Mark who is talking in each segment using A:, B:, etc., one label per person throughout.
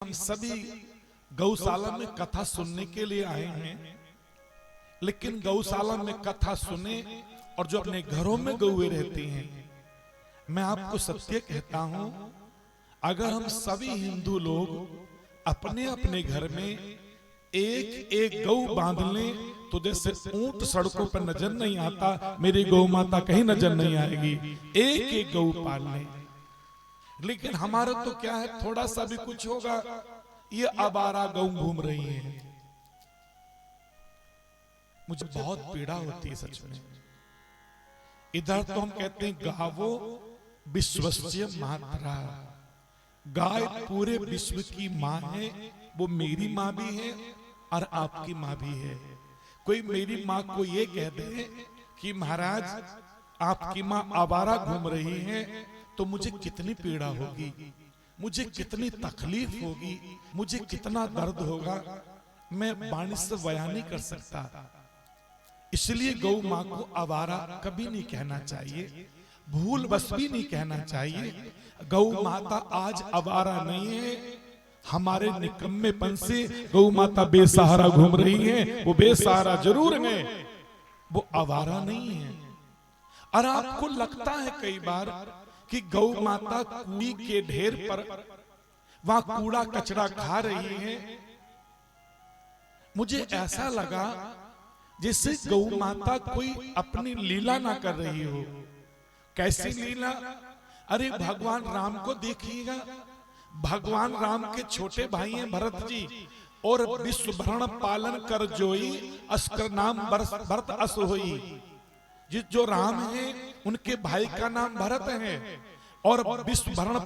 A: हम सभी गौशाला में कथा सुनने के लिए आए हैं, लेकिन गौशाला में कथा सुने और जो अपने घरों में गौए रहती हैं, मैं आपको सत्य कहता हूं, अगर हम सभी हिंदू लोग अपने अपने घर में एक एक गौ बांध लें तो जैसे ऊंट सड़कों पर नजर नहीं आता, मेरी गौ माता कहीं नजर नहीं आएगी। एक एक गौ पाल लें। लेकिन हमारा तो क्या है, थोड़ा सा भी कुछ होगा ये आवारा गौ घूम रही है। मुझे बहुत पीड़ा होती है सच में। इधर तो हम कहते हैं गावो विश्वस्य मातरा, गाय पूरे विश्व की माँ है, वो मेरी माँ भी है और आपकी माँ भी है। कोई मेरी माँ को ये कह दे कि महाराज आपकी माँ आवारा घूम रही है तो मुझे कितनी पीड़ा होगी, मुझे कितनी तकलीफ होगी, मुझे कितना दर्द होगा, मैं वाणी से बयान नहीं कर सकता। इसलिए गौ माँ को आवारा कभी नहीं कहना चाहिए, भूल बस भी नहीं कहना चाहिए। गौ माता आज आवारा नहीं है, हमारे निकम्मेपन से गौ माता बेसहारा घूम रही है। वो बेसहारा जरूर है, वो आवारा नहीं है। और आपको लगता है कई बार कि गौ माता कूड़ी के ढेर पर वहां कूड़ा कचरा खा रही है। मुझे ऐसा लगा जैसे गौ माता कोई अपनी लीला ना कर रही हो। कैसी लीला? अरे भगवान राम को देखिएगा, भगवान राम के छोटे भाई हैं भरत जी, और विश्व भरण पालन कर जोई अस्कर नाम भरत अस होई। जो राम है उनके भाई का नाम भरत है, और विश्व भरण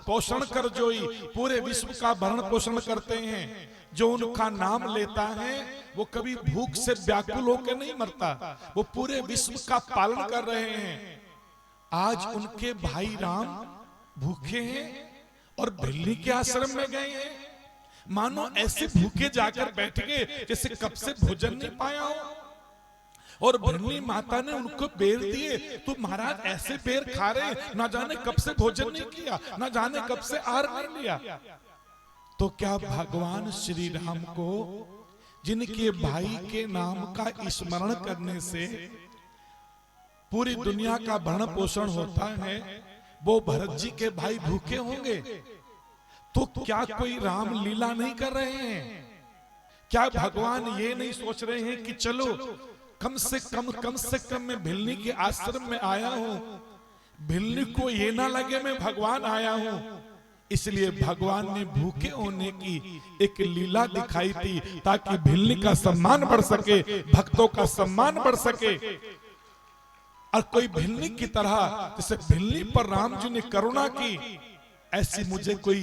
A: पोषण कर जोई, पूरे विश्व का भरण पोषण करते हैं। जो उनका नाम लेता है वो कभी भूख से व्याकुल होकर नहीं मरता, वो पूरे विश्व का पालन कर रहे हैं। आज उनके भाई राम भूखे हैं और भिल्ली के आश्रम में गए हैं, मानो ऐसे भूखे जाकर बैठ गए जैसे कब से भोजन नहीं पाया हो। और भिल्ली माता ने उनको बेर दिए, तो महाराज ऐसे बेर खा रहे, ना जाने कब से भोजन नहीं किया, ना जाने कब से आहार नहीं लिया। तो क्या भगवान श्री राम को जिनके भाई के नाम का स्मरण करने से पूरी दुनिया का भरण पोषण होता है, वो भरत जी के भाई भूखे होंगे? तो क्या कोई राम लीला नहीं कर रहे हैं? क्या भगवान ये नहीं सोच रहे हैं कि चलो कम से कम मैं भिल्ली के आश्रम में आया हूं, भिल्ली को ये ना लगे मैं भगवान आया हूं। इसलिए भगवान ने भूखे होने की एक लीला दिखाई थी, ताकि भिल्ली का सम्मान बढ़ सके, भक्तों का सम्मान बढ़ सके। और कोई भिल्ली की तरह जैसे भिल्ली पर राम जी ने करुणा की, ऐसी मुझे कोई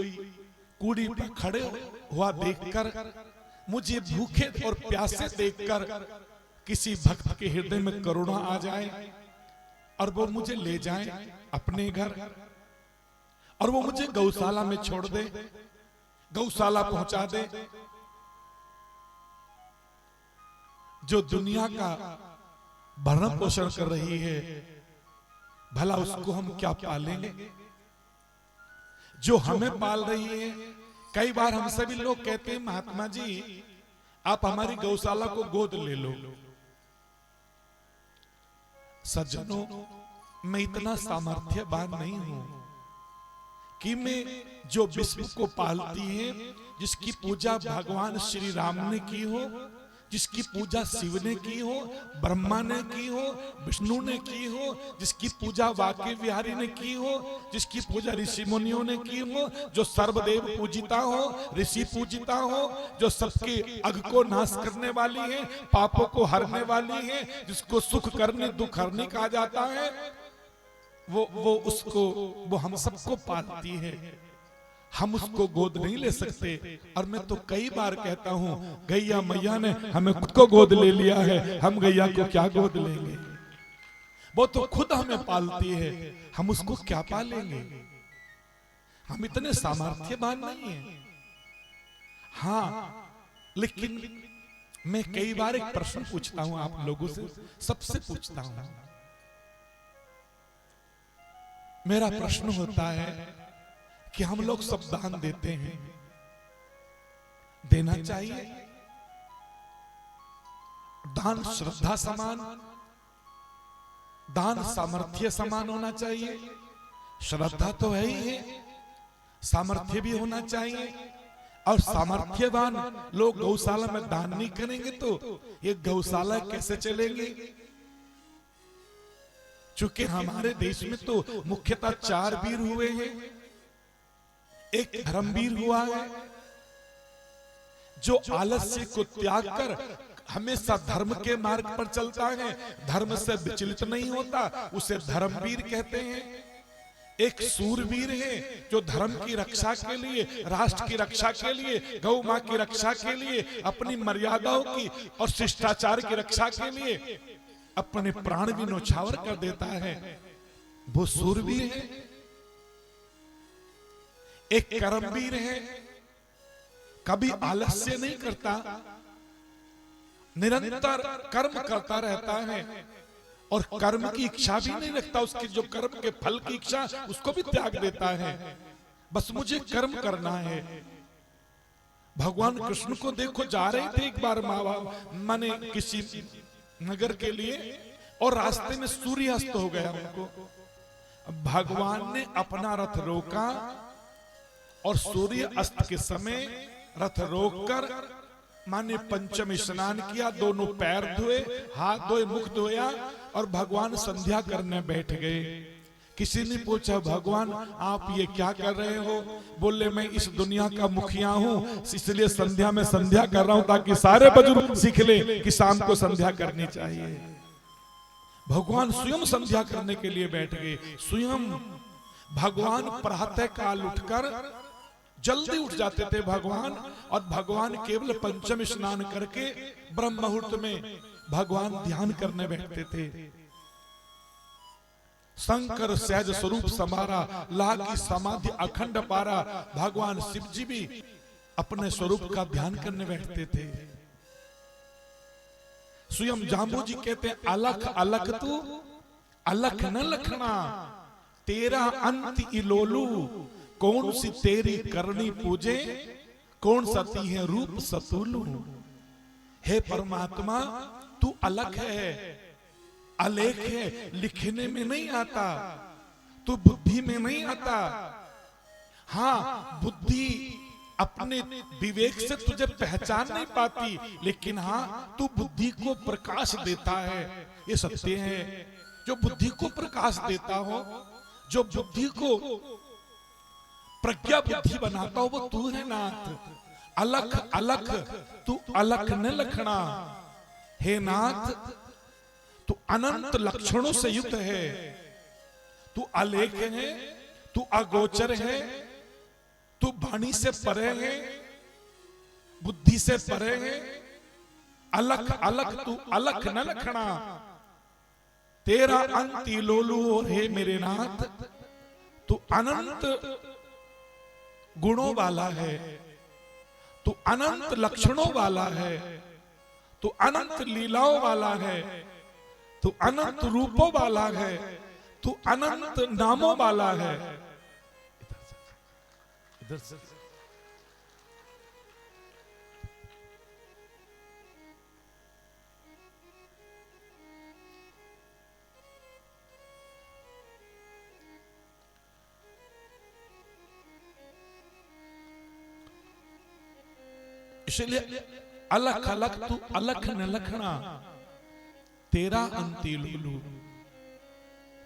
A: कूड़ी पर खड़े हुआ देखकर, मुझे भूखे और प्यासे देखकर किसी भक्त के हृदय में करुणा आ जाए और वो मुझे ले जाए अपने घर, और वो मुझे गौशाला में छोड़ दे, गौशाला पहुंचा दे। जो दुनिया का भरण पोषण कर रही है, भला उसको हम क्या पालेंगे? जो हमें पाल रही है। कई बार हमसे भी लोग कहते हैं, महात्मा जी आप हमारी गौशाला को गोद ले लो। सज्जनों, मैं इतना सामर्थ्यवान नहीं हूं कि मैं जो विश्व को पालती है, जिसकी पूजा भगवान श्री राम ने की हो, जिसकी पूजा शिव ने की हो, ब्रह्मा ने की हो, विष्णु ने की हो, जिसकी पूजा वाके बिहारी ने की हो, जिसकी पूजा ऋषि मुनियों ने की हो, जो सर्वदेव पूजिता हो, ऋषि पूजिता हो, जो सबके अघ को नाश करने वाली है, पापों को हरने वाली है, जिसको सुख करने दुख हरने कहा जाता है, वो हम सबको पालती है। हम उसको गोद नहीं ले सकते। और मैं तो कई बार कहता हूं, गैया मैया ने हमें खुद को गोद ले लिया है, हम गैया को क्या गोद लेंगे? वो तो खुद हमें पालती है, हम उसको क्या पालेंगे? हम इतने सामर्थ्यवान नहीं हैं। हाँ, लेकिन मैं कई बार एक प्रश्न पूछता हूं आप लोगों से, सबसे पूछता हूं। मेरा प्रश्न होता है कि हम लोग सब दान देते हैं, देना चाहिए। दान श्रद्धा समान, दान सामर्थ्य समान होना चाहिए। श्रद्धा तो है ही है, सामर्थ्य भी होना चाहिए। और सामर्थ्यवान लोग गौशाला में दान नहीं करेंगे तो ये गौशाला कैसे चलेंगे? चूंकि हमारे देश में तो मुख्यतः 4 वीर हुए हैं। एक धर्मवीर हुआ है जो आलस्य को त्याग कर हमेशा धर्म के मार्ग पर चलता है, धर्म से विचलित नहीं होता, उसे धर्मवीर कहते हैं। एक सूरवीर है जो धर्म की रक्षा के लिए, राष्ट्र की रक्षा के लिए, गौ मां की रक्षा के लिए, अपनी मर्यादाओं की और शिष्टाचार की रक्षा के लिए अपने प्राण भी न्यौछावर कर देता है, वो सूरवीर है। एक कर्मवीर है, कभी आलस्य नहीं करता, निरंतर कर्म करता रहता है और कर्म की इच्छा भी नहीं रखता, उसकी जो कर्म के फल की इच्छा उसको भी त्याग देता है, बस मुझे कर्म करना है। भगवान कृष्ण को देखो, जा रहे थे एक बार माने किसी नगर के लिए और रास्ते में सूर्यास्त हो गया उनको। भगवान ने अपना रथ रोका और सूर्य अस्त के समय रथ रोककर माने पंचम स्नान किया, दोनों पैर धोए, हाथ धोए, मुख धोया और भगवान संध्या करने बैठ गए। किसी ने पूछा, भगवान आप ये क्या कर रहे हो? बोले, मैं इस दुनिया का मुखिया हूं, इसलिए संध्या में संध्या कर रहा हूं ताकि सारे बुजुर्ग सीख ले कि शाम को संध्या करनी चाहिए। भगवान स्वयं संध्या करने के लिए बैठ गए। स्वयं भगवान प्रातः काल उठकर जल्दी उठ जाते थे भगवान, और भगवान केवल पंचम स्नान करके ब्रह्म मुहूर्त में भगवान ध्यान करने बैठते थे। शंकर सहज स्वरूप समारा, लागी समाधि अखंड पारा। भगवान शिव जी भी अपने स्वरूप का ध्यान करने बैठते थे। स्वयं जाम्बू जी कहते हैं, अलख अलख तू अलख न लखना, तेरा अंत इलोलू, कौन सी तेरी करनी पूजे, कौन सती है रूप सतुलू। हे परमात्मा, तू अलग है, अलेख है, लिखने में नहीं आता, तू बुद्धि में नहीं आता। हाँ, बुद्धि अपने विवेक से तुझे पहचान नहीं पाती, लेकिन हाँ तू बुद्धि को प्रकाश देता है, ये सत्य है। जो बुद्धि को प्रकाश देता हो, जो बुद्धि को प्रज्ञा बुद्धि बनाता हो, वो तू है नाथ। अलख अलख तू अलख न लखना, हे नाथ तू अनंत लक्षणों से युक्त है। तू अलेख है, तू अगोचर है, तू वाणी से परे है, बुद्धि से परे है। अलख अलख तू अलख न लखना, तेरा अंत लोलू हे मेरे नाथ। तू अनंत गुणों वाला है, तू अनंत लक्षणों वाला है, तू अनंत लीलाओं वाला है, तू अनंत रूपों वाला है, तू अनंत नामों वाला है। इधर से इसलिए अलख अलख तू अलख न लखना, तेरा अंति लोलू।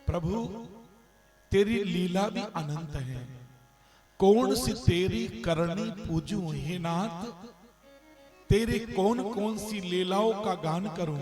A: प्रभु तेरी लीला भी अनंत है, कौन सी तेरी करनी पूजूं हे नाथ। तेरे कौन कौन सी लीलाओं का गान करूं।